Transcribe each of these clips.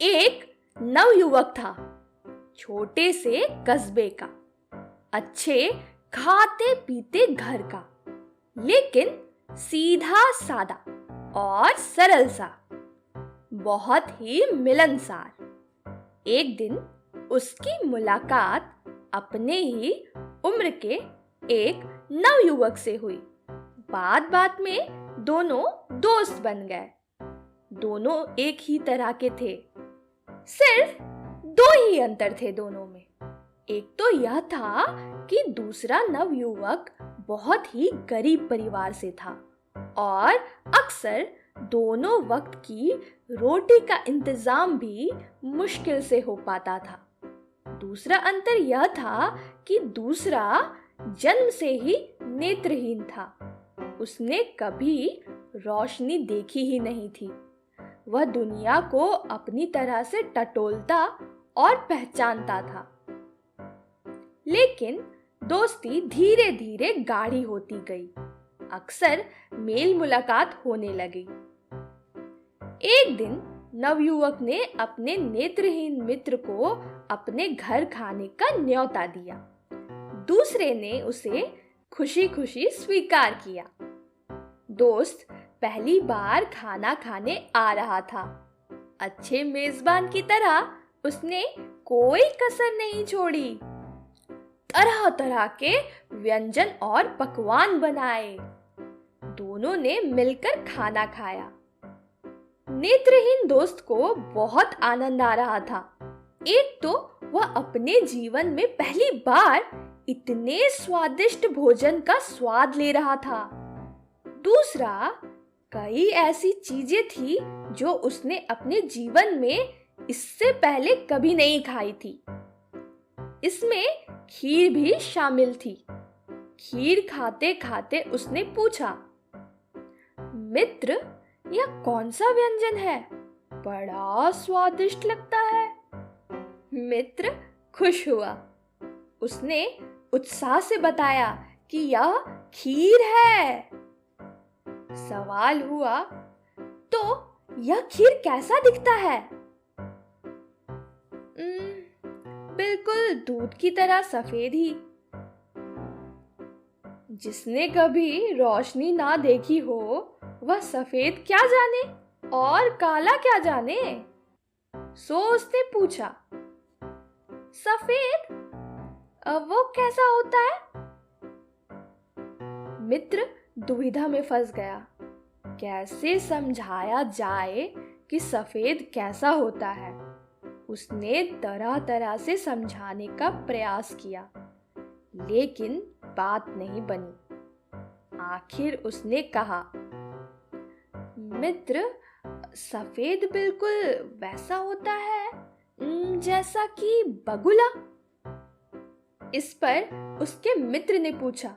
एक नवयुवक था, छोटे से कस्बे का, अच्छे खाते पीते घर का, लेकिन सीधा सादा और सरल सा, बहुत ही मिलनसार। एक दिन उसकी मुलाकात अपने ही उम्र के एक नवयुवक से हुई। बात बात में दोनों दोस्त बन गए। दोनों एक ही तरह के थे, सिर्फ दो ही अंतर थे दोनों में। एक तो यह था कि दूसरा नवयुवक बहुत ही गरीब परिवार से था और अक्सर दोनों वक्त की रोटी का इंतजाम भी मुश्किल से हो पाता था। दूसरा अंतर यह था कि दूसरा जन्म से ही नेत्रहीन था। उसने कभी रोशनी देखी ही नहीं थी। वह दुनिया को अपनी तरह से टटोलता और पहचानता था। लेकिन दोस्ती धीरे धीरे गाढ़ी होती गई। अक्सर मेल मुलाकात होने लगी। एक दिन नवयुवक ने अपने नेत्रहीन मित्र को अपने घर खाने का न्योता दिया। दूसरे ने उसे खुशी खुशी स्वीकार किया। दोस्त पहली बार खाना खाने आ रहा था। अच्छे मेजबान की तरह उसने कोई कसर नहीं छोड़ी। तरह तरह के व्यंजन और पकवान बनाए। दोनों ने मिलकर खाना खाया। नेत्रहीन दोस्त को बहुत आनंद आ रहा था। एक तो वह अपने जीवन में पहली बार इतने स्वादिष्ट भोजन का स्वाद ले रहा था। दूसरा, कई ऐसी चीजें थी जो उसने अपने जीवन में इससे पहले कभी नहीं खाई थी। इसमें खीर भी शामिल थी। खीर खाते खाते उसने पूछा, मित्र, यह कौन सा व्यंजन है? बड़ा स्वादिष्ट लगता है। मित्र खुश हुआ। उसने उत्साह से बताया कि यह खीर है। सवाल हुआ, तो यह खीर कैसा दिखता है? बिल्कुल दूध की तरह सफेद ही। जिसने कभी रोशनी ना देखी हो, वह सफेद क्या जाने और काला क्या जाने? सो उसने पूछा, सफेद वो कैसा होता है? मित्र दुविधा में फंस गया। कैसे समझाया जाए कि सफेद कैसा होता है? उसने तरह तरह से समझाने का प्रयास किया, लेकिन बात नहीं बनी। आखिर उसने कहा, मित्र, सफेद बिल्कुल वैसा होता है जैसा कि बगुला। इस पर उसके मित्र ने पूछा,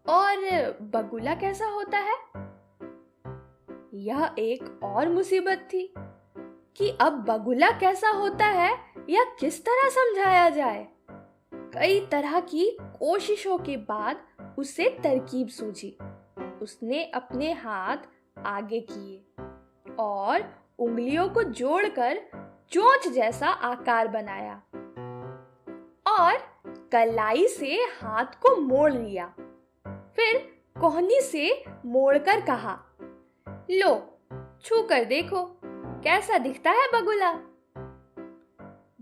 और बगुला कैसा होता है? यह एक और मुसीबत थी कि अब बगुला कैसा होता है या किस तरह समझाया जाए। कई तरह की कोशिशों के बाद उसे तरकीब सूझी। उसने अपने हाथ आगे किए और उंगलियों को जोड़कर चोंच जैसा आकार बनाया और कलाई से हाथ को मोड़ लिया। फिर कोहनी से मोड़कर कहा, लो, छू कर देखो कैसा दिखता है बगुला।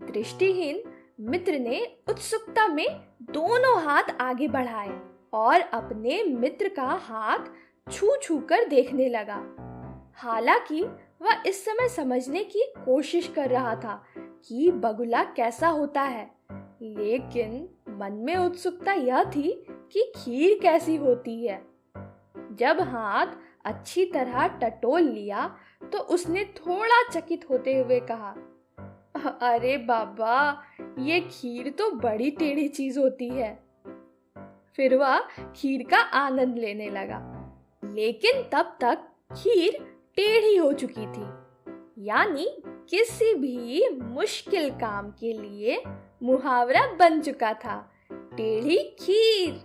दृष्टिहीन मित्र ने उत्सुकता में दोनों हाथ आगे बढ़ाए और अपने मित्र का हाथ छू छू कर देखने लगा। हालांकि वह इस समय समझने की कोशिश कर रहा था कि बगुला कैसा होता है, लेकिन मन में उत्सुकता यह थी कि खीर कैसी होती है। जब हाथ अच्छी तरह टटोल लिया तो उसने थोड़ा चकित होते हुए कहा, अरे बाबा, ये खीर तो बड़ी टेढ़ी चीज होती है। फिर वह खीर का आनंद लेने लगा, लेकिन तब तक खीर टेढ़ी हो चुकी थी। यानी किसी भी मुश्किल काम के लिए मुहावरा बन चुका था, टेढ़ी खीर।